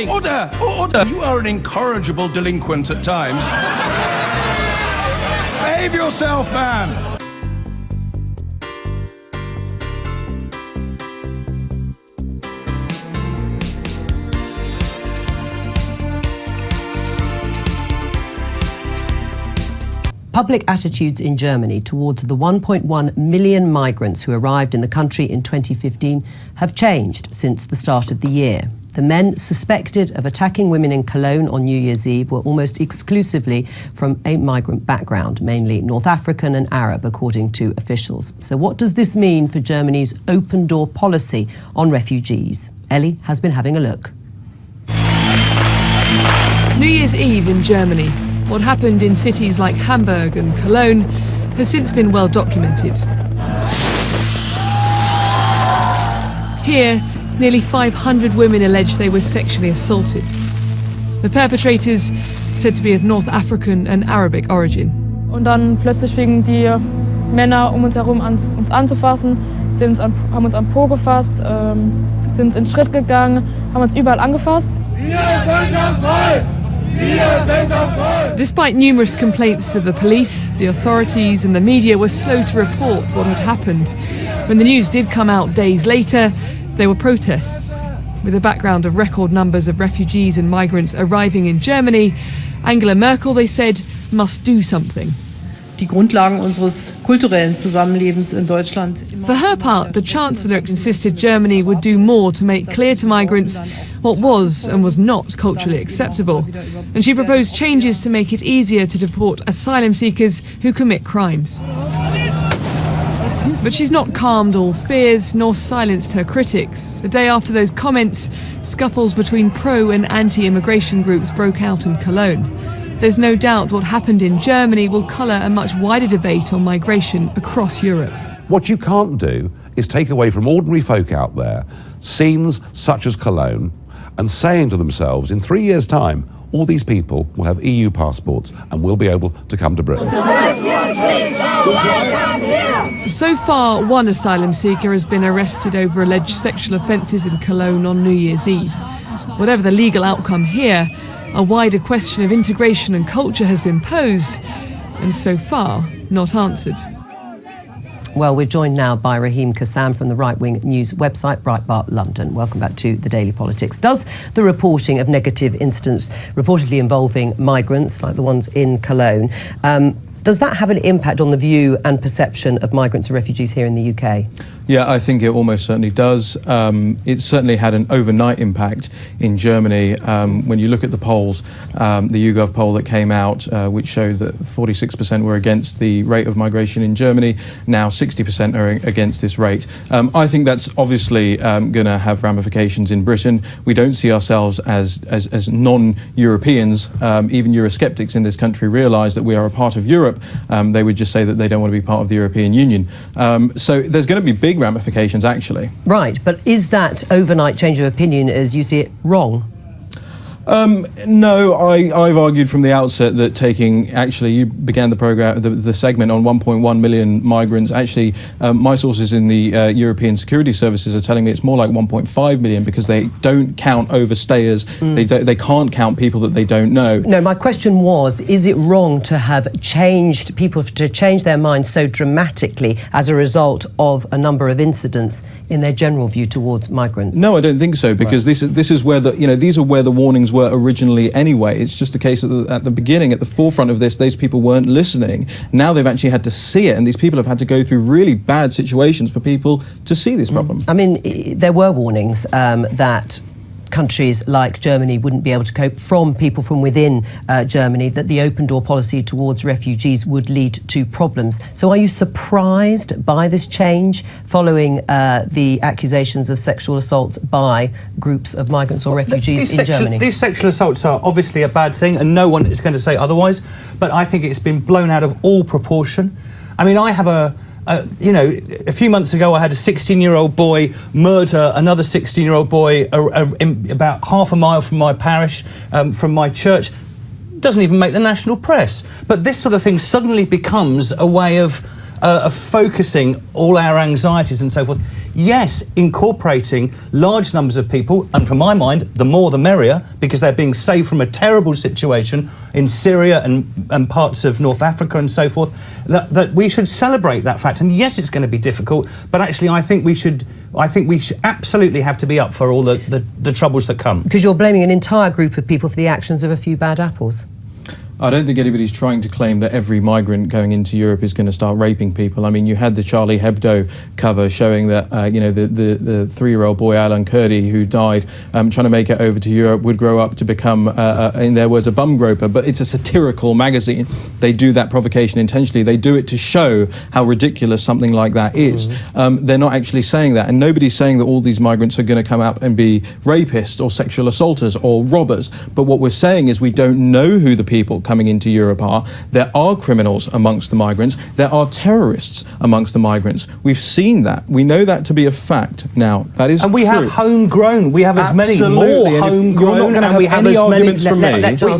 Order! Order! You are an incorrigible delinquent at times. Behave yourself, man! Public attitudes in Germany towards the 1.1 million migrants who arrived in the country in 2015 have changed since the start of the year. The men suspected of attacking women in Cologne on New Year's Eve were almost exclusively from a migrant background, mainly North African and Arab, according to officials. So what does this mean for Germany's open door policy on refugees? Ellie has been having a look. New Year's Eve in Germany. What happened in cities like Hamburg and Cologne has since been well documented. Here, nearly 500 women allege they were sexually assaulted. The perpetrators said to be of North African and Arabic origin. Und dann plötzlich fingen die Männer uns herum an, uns anzufassen, haben uns am Po gefasst, sind in Schritt gegangen, haben uns überall angefasst. Despite numerous complaints to the police, the authorities and the media were slow to report what had happened. When the news did come out days later, there were protests. With a background of record numbers of refugees and migrants arriving in Germany, Angela Merkel, they said, must do something. Die Grundlagen unseres kulturellen Zusammenlebens in Deutschland. For her part, the Chancellor insisted Germany would do more to make clear to migrants what was and was not culturally acceptable. And she proposed changes to make it easier to deport asylum seekers who commit crimes. But she's not calmed all fears nor silenced her critics. A day after those comments, scuffles between pro and anti-immigration groups broke out in Cologne. There's no doubt what happened in Germany will colour a much wider debate on migration across Europe. What you can't do is take away from ordinary folk out there scenes such as Cologne and saying to themselves, in 3 years' time, all these people will have EU passports and will be able to come to Britain. So far, one asylum seeker has been arrested over alleged sexual offences in Cologne on New Year's Eve. Whatever the legal outcome here, a wider question of integration and culture has been posed, and so far, not answered. Well, we're joined now by Raheem Kassam from the right-wing news website Breitbart London. Welcome back to The Daily Politics. Does the reporting of negative incidents reportedly involving migrants, like the ones in Cologne, does that have an impact on the view and perception of migrants and refugees here in the UK? Yeah, I think it almost certainly does. It certainly had an overnight impact in Germany. When you look at the polls, the YouGov poll that came out, which showed that 46% were against the rate of migration in Germany, now 60% are against this rate. I think that's obviously going to have ramifications in Britain. We don't see ourselves as non-Europeans. Even Eurosceptics in this country realise that we are a part of Europe. They would just say that they don't want to be part of the European Union. So there's going to be big ramifications, actually. Right, but is that overnight change of opinion, as you see it, wrong? No, I've argued from the outset that actually you began the program, the segment on 1.1 million migrants. Actually, my sources in the European security services are telling me it's more like 1.5 million because they don't count overstayers. They can't count people that they don't know. No, my question was, is it wrong to have changed people to change their minds so dramatically as a result of a number of incidents in their general view towards migrants? No, I don't think so, because this is where these are where the warnings were originally anyway. It's just a case that at the beginning, at the forefront of this, those people weren't listening. Now they've actually had to see it, and these people have had to go through really bad situations for people to see this problem. I mean, there were warnings that countries like Germany wouldn't be able to cope from people from within Germany, that the open door policy towards refugees would lead to problems. So are you surprised by this change following the accusations of sexual assault by groups of migrants or refugees in Germany? These sexual assaults are obviously a bad thing, and no one is going to say otherwise, but I think it's been blown out of all proportion. I mean, I have a few months ago I had a 16-year-old boy murder another 16-year-old boy about half a mile from my parish, from my church. Doesn't even make the national press. But this sort of thing suddenly becomes a way of of focusing all our anxieties and so forth. Yes, incorporating large numbers of people, and from my mind, the more the merrier, because they're being saved from a terrible situation in Syria and parts of North Africa and so forth, that we should celebrate that fact. And yes, it's going to be difficult, but actually I think we should absolutely have to be up for all the troubles that come. Because you're blaming an entire group of people for the actions of a few bad apples. I don't think anybody's trying to claim that every migrant going into Europe is going to start raping people. I mean, you had the Charlie Hebdo cover showing that, you know, the 3-year-old boy, Alan Kurdi, who died trying to make it over to Europe, would grow up to become, in their words, a bum groper. But it's a satirical magazine. They do that provocation intentionally. They do it to show how ridiculous something like that is. They're not actually saying that. And nobody's saying that all these migrants are going to come up and be rapists or sexual assaulters or robbers. But what we're saying is we don't know who the people coming into Europe are. There are criminals amongst the migrants. There are terrorists amongst the migrants. We've seen that. We know that to be a fact now. That is And we true. have homegrown. We have as many Absolutely. more And if you're not homegrown, going to and we have have any as many. arguments from me.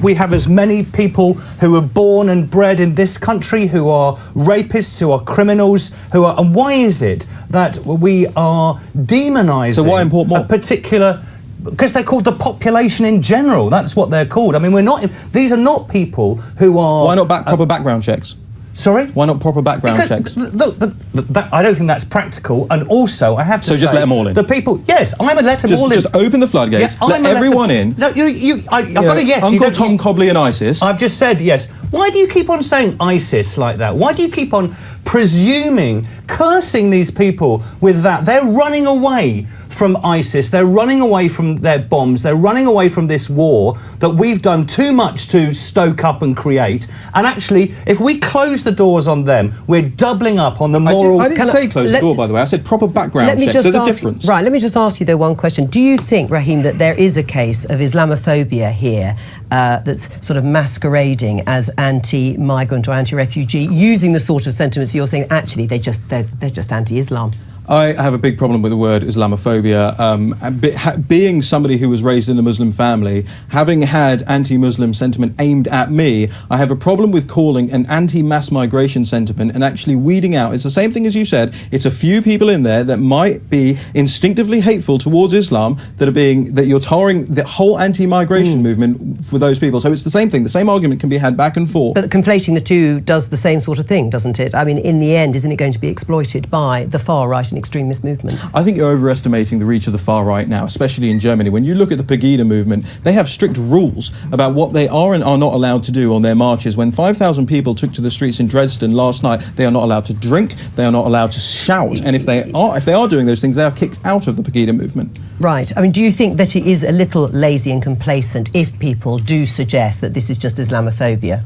We have as many people who are born and bred in this country who are rapists, who are criminals, who are. And why is it that we are demonising So why import more? a particular? Because they're called the population in general. That's what they're called. I mean, these are not people who are. Why not proper background checks? Sorry? Why not proper background checks? Look, I don't think that's practical. And also, I have to say... So just let them all in? The people... Yes, I'm a let them all in. Just open the floodgates, Yes, let everyone in. No, I've got a yes. Uncle Tom Cobley and ISIS. I've just said yes. Why do you keep on saying ISIS like that? Why do you keep on presuming, cursing these people with that? They're running away from ISIS. They're running away from their bombs. They're running away from this war that we've done too much to stoke up and create. And actually, if we close the doors on them, we're doubling up on the moral... I didn't say close the door, by the way. I said proper background checks. There's a difference. Right, let me just ask you, though, one question. Do you think, Raheem, that there is a case of Islamophobia here that's sort of masquerading as anti-migrant or anti-refugee, using the sort of sentiments you're saying, actually, they're just anti-Islam? I have a big problem with the word Islamophobia. Being somebody who was raised in a Muslim family, having had anti-Muslim sentiment aimed at me, I have a problem with calling an anti-mass migration sentiment and actually weeding out. It's the same thing as you said. It's a few people in there that might be instinctively hateful towards Islam that you're tarring the whole anti-migration movement for those people. So it's the same thing. The same argument can be had back and forth. But conflating the two does the same sort of thing, doesn't it? I mean, in the end, isn't it going to be exploited by the far right and extremist movements? I think you're overestimating the reach of the far right now, especially in Germany. When you look at the Pegida movement, they have strict rules about what they are and are not allowed to do on their marches. When 5,000 people took to the streets in Dresden last night, they are not allowed to drink, they are not allowed to shout, and if they are doing those things, they are kicked out of the Pegida movement. Right. I mean, do you think that it is a little lazy and complacent if people do suggest that this is just Islamophobia?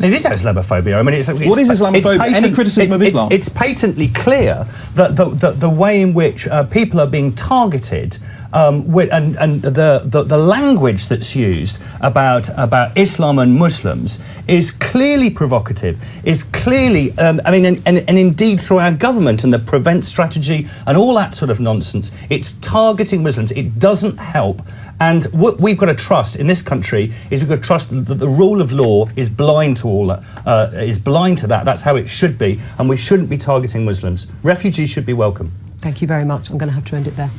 It is Islamophobia. I mean, what is Islamophobia? Any criticism of Islam? It's patently clear that the way in which people are being targeted and the language that's used about Islam and Muslims is clearly provocative, is clearly, and indeed through our government and the prevent strategy and all that sort of nonsense, it's targeting Muslims. It doesn't help. And what we've got to trust in this country is we've got to trust that the rule of law is blind to all that, is blind to that. That's how it should be, and we shouldn't be targeting Muslims. Refugees should be welcome. Thank you very much. I'm going to have to end it there.